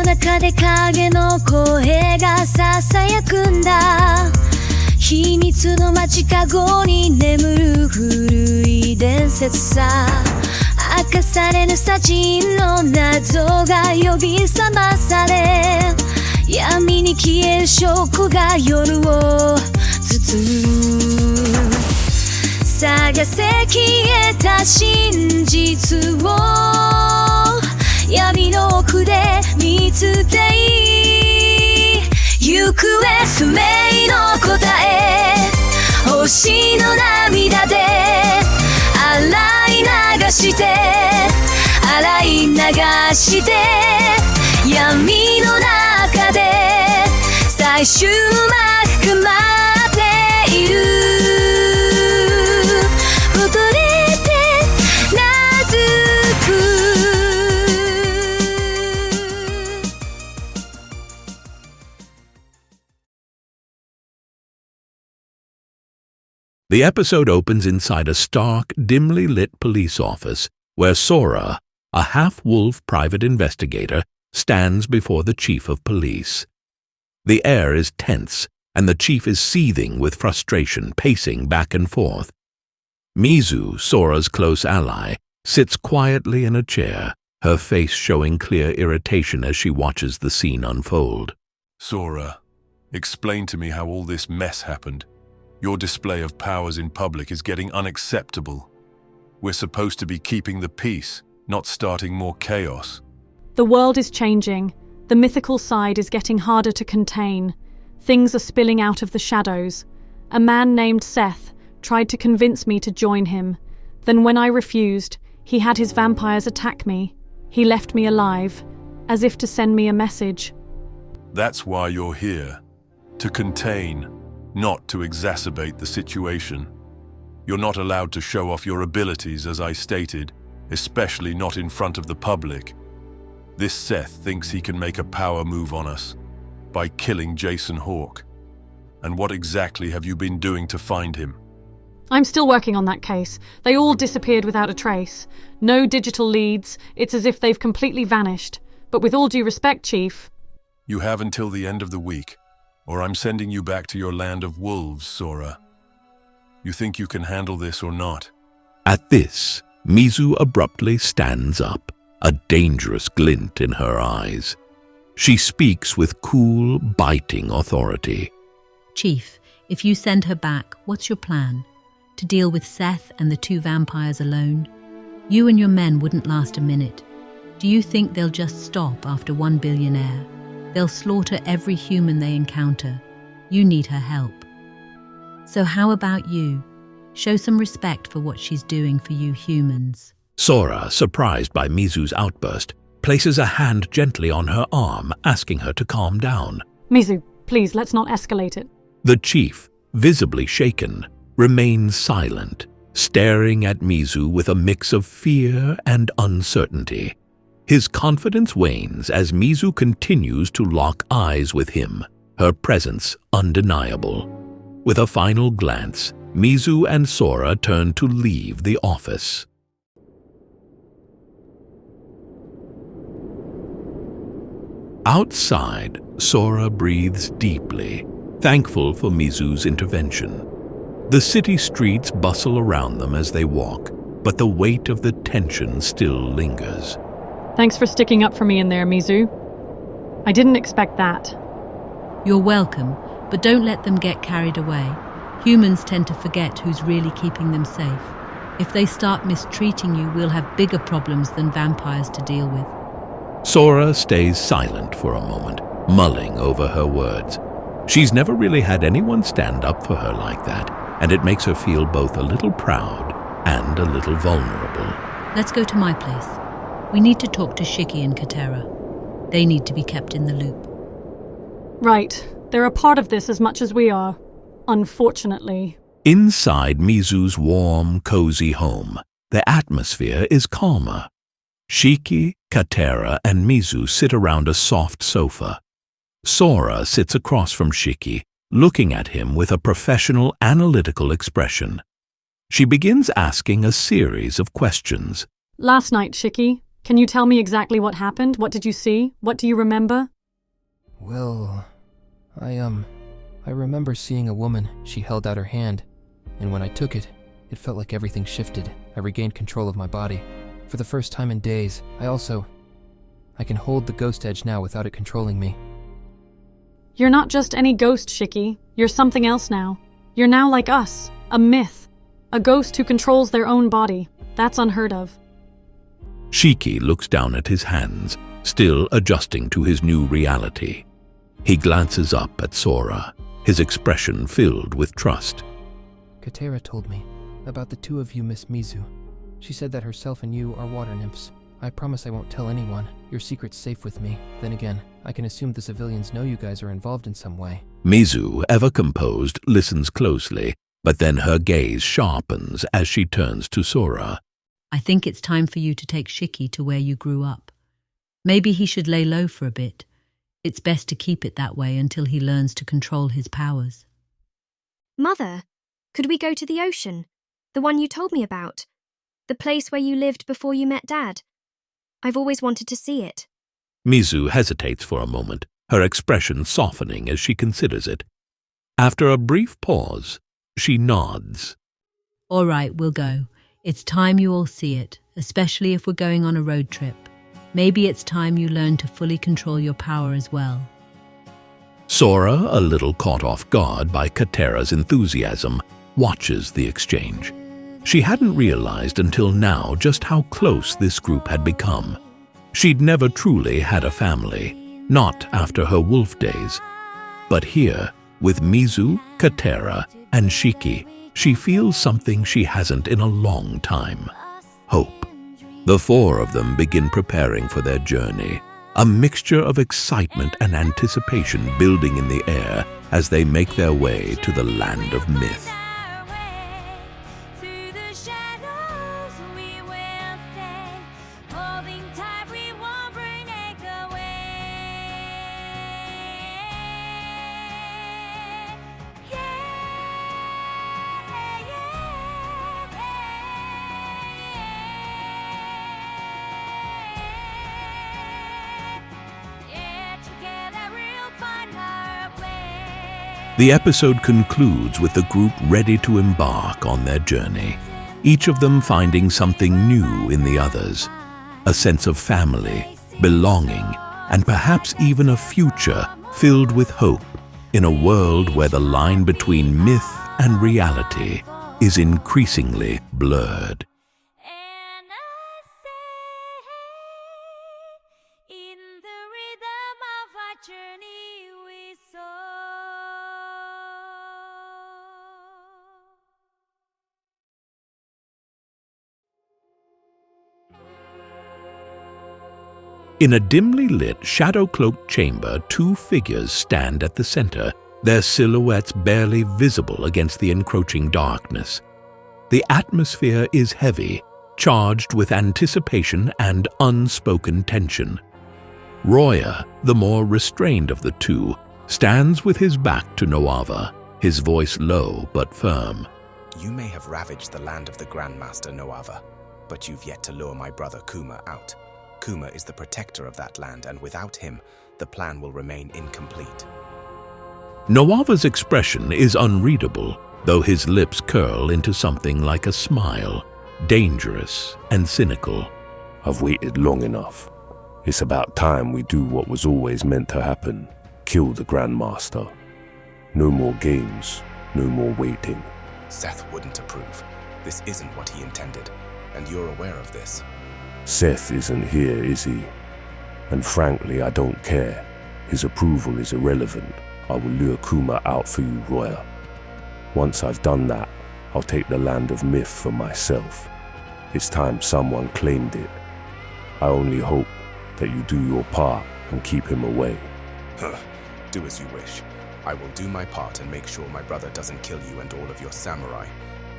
の中で影の声が囁くんだ。秘密の街角に眠る古い伝説さ。明かされぬサジンの謎が呼び覚まされ、闇に消える証拠が夜を包む。探せ消えた真実を闇の奥で見つけ、行方不明の答え、星の涙で洗い流して、洗い流して、闇の中で最終幕待っている。踊れて名付く。The episode opens inside a stark, dimly lit police office where Sora, a half-wolf private investigator, stands before the chief of police. The air is tense, and the chief is seething with frustration, pacing back and forth. Mizu, Sora's close ally, sits quietly in a chair, her face showing clear irritation as she watches the scene unfold. Sora, explain to me how all this mess happened. Your display of powers in public is getting unacceptable. We're supposed to be keeping the peace, not starting more chaos. The world is changing. The mythical side is getting harder to contain. Things are spilling out of the shadows. A man named Seth tried to convince me to join him. Then when I refused, he had his vampires attack me. He left me alive, as if to send me a message. That's why you're here. To contain, not to exacerbate the situation. You're not allowed to show off your abilities, as I stated, especially not in front of the public. This Seth thinks he can make a power move on us by killing Jason Hawke. And what exactly have you been doing to find him? I'm still working on that case. They all disappeared without a trace. No digital leads. It's as if they've completely vanished. But with all due respect, Chief... You have until the end of the week, or I'm sending you back to your land of wolves, Sora. You think you can handle this or not? At this, Mizu abruptly stands up, a dangerous glint in her eyes. She speaks with cool, biting authority. Chief, if you send her back, what's your plan? To deal with Seth and the two vampires alone? You and your men wouldn't last a minute. Do you think they'll just stop after one billionaire? They'll slaughter every human they encounter. You need her help. So how about you? Show some respect for what she's doing for you humans. Sora, surprised by Mizu's outburst, places a hand gently on her arm, asking her to calm down. Mizu, please, let's not escalate it. The chief, visibly shaken, remains silent, staring at Mizu with a mix of fear and uncertainty. His confidence wanes as Mizu continues to lock eyes with him, her presence undeniable. With a final glance, Mizu and Sora turn to leave the office. Outside, Sora breathes deeply, thankful for Mizu's intervention. The city streets bustle around them as they walk, but the weight of the tension still lingers. Thanks for sticking up for me in there, Mizu. I didn't expect that. You're welcome, but don't let them get carried away. Humans tend to forget who's really keeping them safe. If they start mistreating you, we'll have bigger problems than vampires to deal with. Sora stays silent for a moment, mulling over her words. She's never really had anyone stand up for her like that, and it makes her feel both a little proud and a little vulnerable. Let's go to my place. We need to talk to Shiki and Katera. They need to be kept in the loop. Right. They're a part of this as much as we are. Unfortunately. Inside Mizu's warm, cozy home, the atmosphere is calmer. Shiki, Katera, and Mizu sit around a soft sofa. Sora sits across from Shiki, looking at him with a professional, analytical expression. She begins asking a series of questions. Last night, Shiki, Can you tell me exactly what happened? What did you see? What do you remember? Well, I remember seeing a woman. She held out her hand, and when I took it, it felt like everything shifted. I regained control of my body. For the first time in days, I can hold the ghost edge now without it controlling me. You're not just any ghost, Shiki. You're something else now. You're now like us, a myth. A ghost who controls their own body. That's unheard of. Shiki looks down at his hands, still adjusting to his new reality. He glances up at Sora, his expression filled with trust. Katera told me about the two of you, Miss Mizu. She said that herself and you are water nymphs. I promise I won't tell anyone. Your secret's safe with me. Then again, I can assume the civilians know you guys are involved in some way. Mizu, ever composed, listens closely, but then her gaze sharpens as she turns to Sora. I think it's time for you to take Shiki to where you grew up. Maybe he should lay low for a bit. It's best to keep it that way until he learns to control his powers. Mother, could we go to the ocean? The one you told me about? The place where you lived before you met Dad? I've always wanted to see it. Mizu hesitates for a moment, her expression softening as she considers it. After a brief pause, she nods. All right, we'll go. It's time you all see it, especially if we're going on a road trip. Maybe it's time you learn to fully control your power as well. Sora, a little caught off guard by Katera's enthusiasm, watches the exchange. She hadn't realized until now just how close this group had become. She'd never truly had a family, not after her wolf days. But here, with Mizu, Katera, and Shiki, she feels something she hasn't in a long time: hope. The four of them begin preparing for their journey, a mixture of excitement and anticipation building in the air as they make their way to the land of myth. The episode concludes with the group ready to embark on their journey, each of them finding something new in the others, a sense of family, belonging, and perhaps even a future filled with hope in a world where the line between myth and reality is increasingly blurred. In a dimly lit, shadow-cloaked chamber, two figures stand at the center, their silhouettes barely visible against the encroaching darkness. The atmosphere is heavy, charged with anticipation and unspoken tension. Roya, the more restrained of the two, stands with his back to Noava, his voice low but firm. You may have ravaged the land of the Grandmaster Noava, but you've yet to lure my brother Kuma out. Kuma is the protector of that land, and without him, the plan will remain incomplete. Noava's expression is unreadable, though his lips curl into something like a smile, dangerous and cynical. I've waited long enough. It's about time we do what was always meant to happen: kill the Grandmaster. No more games, no more waiting. Seth wouldn't approve. This isn't what he intended, and you're aware of this. Seth isn't here, is he? And frankly, I don't care. His approval is irrelevant. I will lure Kuma out for you, Roya. Once I've done that, I'll take the land of myth for myself. It's time someone claimed it. I only hope that you do your part and keep him away. Do as you wish. I will do my part and make sure my brother doesn't kill you and all of your samurai.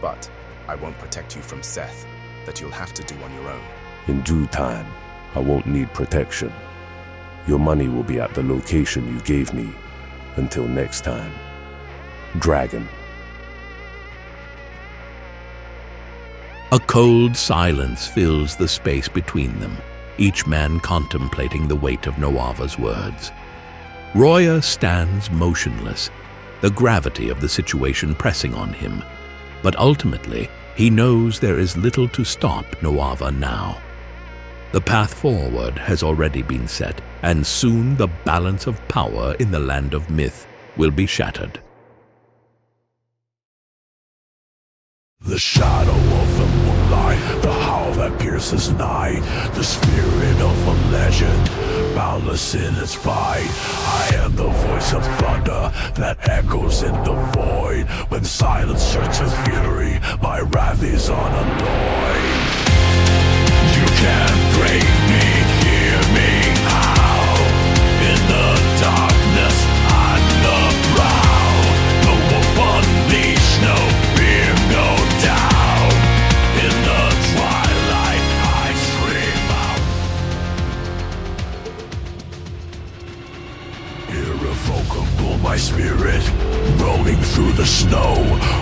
But I won't protect you from Seth. That you'll have to do on your own. In due time, I won't need protection. Your money will be at the location you gave me. Until next time. Dragon. A cold silence fills the space between them. each man contemplating the weight of Noava's words. Roya stands motionless, the gravity of the situation pressing on him, but ultimately he knows there is little to stop Noava now. The path forward has already been set, and soon the balance of power in the land of myth will be shattered. The shadow of the moonlight, the howl that pierces night, the spirit of a legend, boundless in its fight. I am the voice of thunder that echoes in the void. When silence turns to fury, my wrath is unalloyed. You can't break me, hear me howl. In the darkness, I'm the proud. No wolf unleashed, no fear, no doubt. In the twilight, I scream out. Irrevocable, my spirit, rolling through the snow.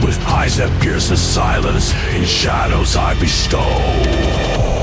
With eyes that pierce the silence, in shadows I bestow.